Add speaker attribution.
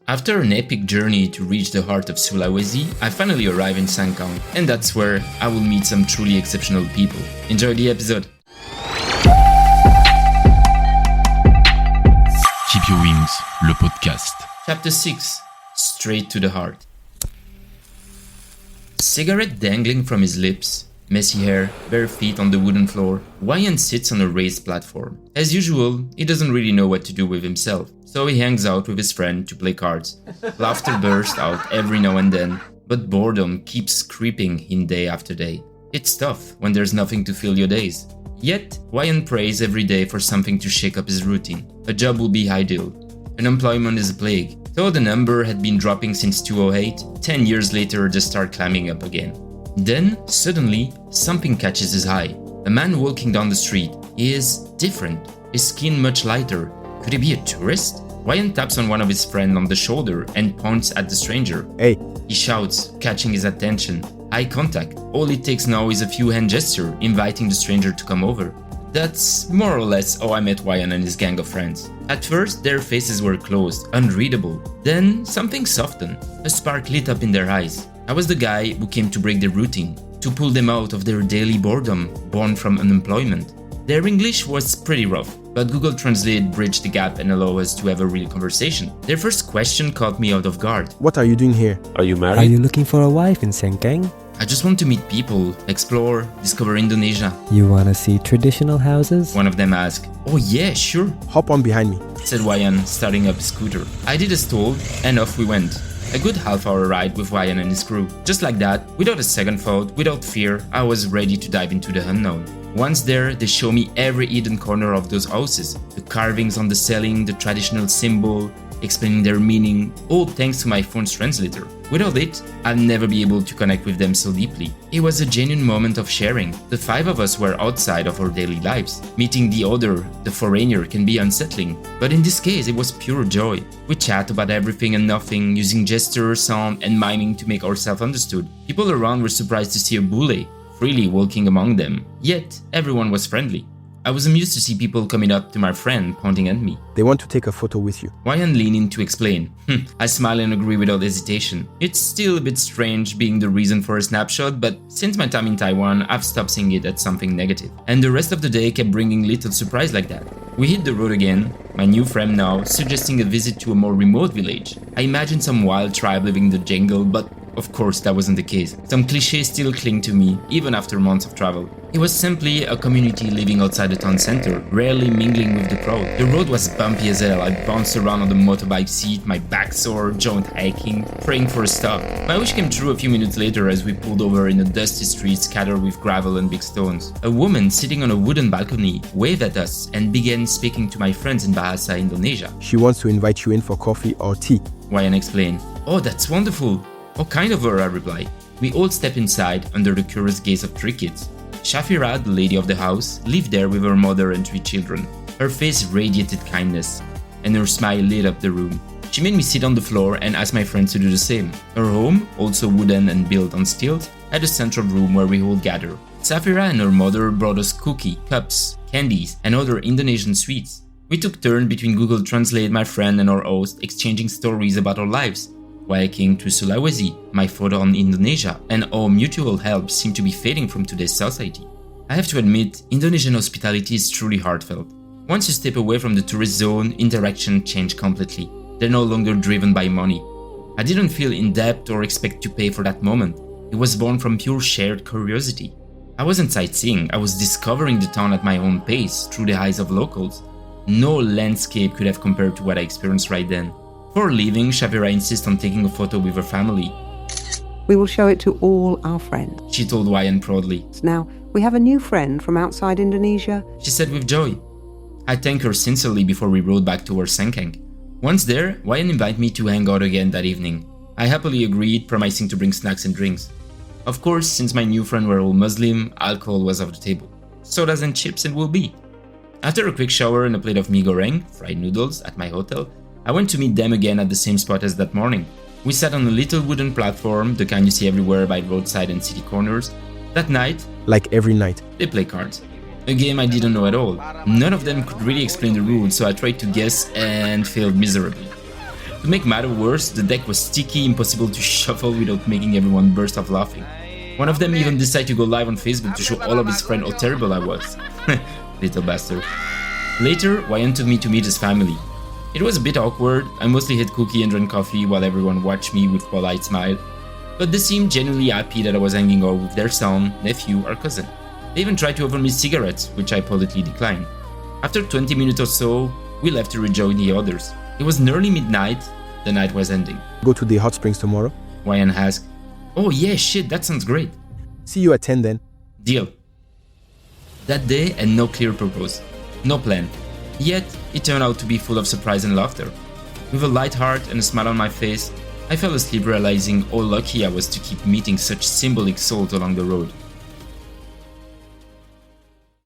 Speaker 1: After an epic journey to reach the heart of Sulawesi, I finally arrive in Sengkang, and that's where I will meet some truly exceptional people. Enjoy the episode!
Speaker 2: Keep Your Wings, le podcast.
Speaker 1: Chapter 6. Straight to the heart. Cigarette dangling from his lips, messy hair, bare feet on the wooden floor, Wayan sits on a raised platform. As usual, he doesn't really know what to do with himself, so he hangs out with his friend to play cards. Laughter bursts out every now and then, but boredom keeps creeping in day after day. It's tough when there's nothing to fill your days. Yet, Wayan prays every day for something to shake up his routine. A job will be ideal. Unemployment is a plague. Though the number had been dropping since 2008, 10 years later they start climbing up again. Then, suddenly, something catches his eye. A man walking down the street. He is different, his skin much lighter. Could he be a tourist? Wayan taps on one of his friends on the shoulder and points at the stranger.
Speaker 3: Hey.
Speaker 1: He shouts, catching his attention. Eye contact. All it takes now is a few hand gestures, inviting the stranger to come over. That's more or less how I met Wayan and his gang of friends. At first, their faces were closed, unreadable. Then, something softened. A spark lit up in their eyes. I was the guy who came to break their routine, to pull them out of their daily boredom, born from unemployment. Their English was pretty rough, but Google Translate bridged the gap and allowed us to have a real conversation. Their first question caught me out of guard.
Speaker 3: What are you doing here?
Speaker 4: Are you married?
Speaker 5: Are you looking for a wife in Sengkang?
Speaker 1: I just want to meet people, explore, discover Indonesia.
Speaker 5: You wanna see traditional houses?
Speaker 1: One of them asked. Oh yeah, sure,
Speaker 3: Hop on behind me.
Speaker 1: said Wayan, starting up his scooter. I did as told, and off we went. A good half-hour ride with Wayan and his crew. Just like that, without a second thought, without fear, I was ready to dive into the unknown. Once there, they show me every hidden corner of those houses. The carvings on the ceiling, the traditional symbol, explaining their meaning, all thanks to my phone's translator. Without it, I'll never be able to connect with them so deeply. It was a genuine moment of sharing. The five of us were outside of our daily lives. Meeting the other, the foreigner, can be unsettling, but in this case it was pure joy. We chat about everything and nothing, using gesture, sound and miming to make ourselves understood. People around were surprised to see a bule freely walking among them, yet everyone was friendly. I was amused to see people coming up to my friend, pointing at me.
Speaker 3: They want to take a photo with you.
Speaker 1: Wayan leaned in to explain. I smile and agree without hesitation. It's still a bit strange being the reason for a snapshot, but since my time in Taiwan, I've stopped seeing it as something negative. And the rest of the day kept bringing little surprise like that. We hit the road again, my new friend now suggesting a visit to a more remote village. I imagined some wild tribe living in the jungle, but of course that wasn't the case. Some clichés still cling to me, even after months of travel. It was simply a community living outside the town center, rarely mingling with the crowd. The road was bumpy as hell. I bounced around on the motorbike seat, my back sore, joint aching, praying for a stop. My wish came true a few minutes later as we pulled over in a dusty street scattered with gravel and big stones. A woman sitting on a wooden balcony waved at us and began speaking to my friends in Bahasa Indonesia.
Speaker 3: She wants to invite you in for coffee or tea.
Speaker 1: Wayan explained. Oh, that's wonderful. What kind of her? I replied. We all stepped inside under the curious gaze of three kids. Shafira, the lady of the house, lived there with her mother and three children. Her face radiated kindness, and her smile lit up the room. She made me sit on the floor and asked my friends to do the same. Her home, also wooden and built on stilts, had a central room where we all gathered. Shafira and her mother brought us cookies, cups, candies, and other Indonesian sweets. We took turns between Google Translate, my friend and our host, exchanging stories about our lives. Why I came to Sulawesi, my photo on Indonesia, and how mutual help seemed to be fading from today's society. I have to admit, Indonesian hospitality is truly heartfelt. Once you step away from the tourist zone, interaction change completely. They're no longer driven by money. I didn't feel in debt or expect to pay for that moment. It was born from pure shared curiosity. I wasn't sightseeing, I was discovering the town at my own pace, through the eyes of locals. No landscape could have compared to what I experienced right then. Before leaving, Shafira insists on taking a photo with her family.
Speaker 6: We will show it to all our friends.
Speaker 1: She told Wayan proudly.
Speaker 6: Now, we have a new friend from outside Indonesia.
Speaker 1: She said with joy. I thanked her sincerely before we rode back towards Sengkang. Once there, Wayan invited me to hang out again that evening. I happily agreed, promising to bring snacks and drinks. Of course, since my new friend were all Muslim, alcohol was off the table. Sodas and chips it will be. After a quick shower and a plate of mee goreng, fried noodles, at my hotel, I went to meet them again at the same spot as that morning. We sat on a little wooden platform, the kind you see everywhere by roadside and city corners. That night,
Speaker 3: Like every night.
Speaker 1: they play cards. A game I didn't know at all. None of them could really explain the rules, so I tried to guess and failed miserably. To make matters worse, the deck was sticky, impossible to shuffle without making everyone burst off laughing. One of them even decided to go live on Facebook to show all of his friends how terrible I was. Little bastard. Later, Ryan took me to meet his family. It was a bit awkward. I mostly had cookie and drank coffee while everyone watched me with polite smile. But they seemed genuinely happy that I was hanging out with their son, nephew, or cousin. They even tried to offer me cigarettes, which I politely declined. After 20 minutes or so, we left to rejoin the others. It was nearly midnight. The night was ending.
Speaker 3: Go to the hot springs tomorrow?
Speaker 1: Ryan asked. Oh yeah, shit, that sounds great.
Speaker 3: See you at 10 then.
Speaker 1: Deal. That day had no clear purpose, no plan. Yet, it turned out to be full of surprise and laughter. With a light heart and a smile on my face, I fell asleep realizing how lucky I was to keep meeting such symbolic souls along the road.